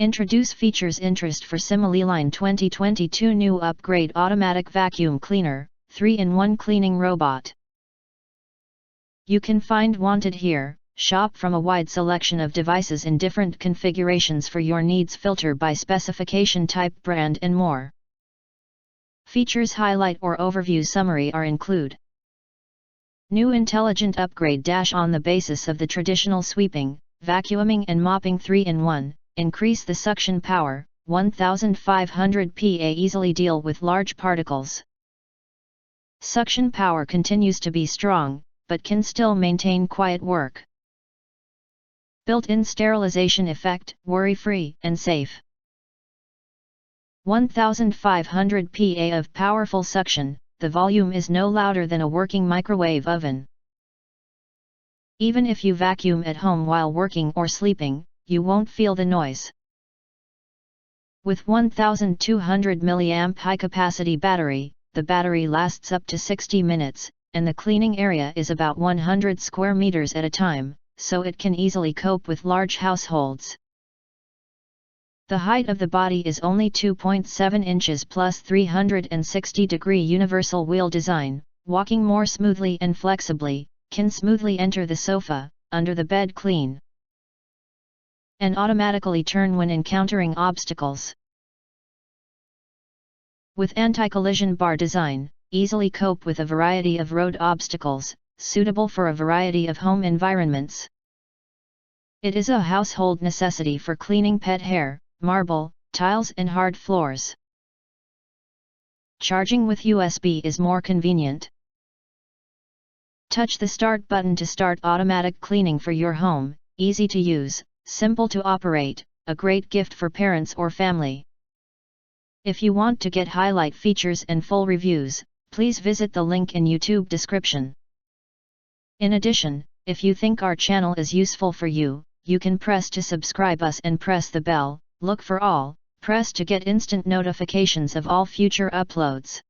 Introduce features interest for SimileLine 2022 new upgrade automatic vacuum cleaner, 3-in-1 cleaning robot. You can find wanted here. Shop from a wide selection of devices in different configurations for your needs, filter by specification, type, brand and more. Features highlight or overview summary are include. New intelligent upgrade dash on the basis of the traditional sweeping, vacuuming and mopping 3-in-1, increase the suction power, 1500 PA easily deal with large particles. Suction power continues to be strong, but can still maintain quiet work. Built-in sterilization effect, worry-free and safe. 1500 PA of powerful suction, the volume is no louder than a working microwave oven. Even if you vacuum at home while working or sleeping, you won't feel the noise. With 1200 mAh high-capacity battery, the battery lasts up to 60 minutes, and the cleaning area is about 100 square meters at a time, so it can easily cope with large households. The height of the body is only 2.7 inches plus 360-degree universal wheel design, walking more smoothly and flexibly, can smoothly enter the sofa, under the bed clean, and automatically turn when encountering obstacles. With anti-collision bar design, easily cope with a variety of road obstacles, suitable for a variety of home environments. It is a household necessity for cleaning pet hair, marble, tiles and hard floors. Charging with USB is more convenient. Touch the start button to start automatic cleaning for your home, easy to use, simple to operate, a great gift for parents or family. If you want to get highlight features and full reviews, please visit the link in YouTube description. In addition, if you think our channel is useful for you, you can press to subscribe us and press the bell, look for all, press to get instant notifications of all future uploads.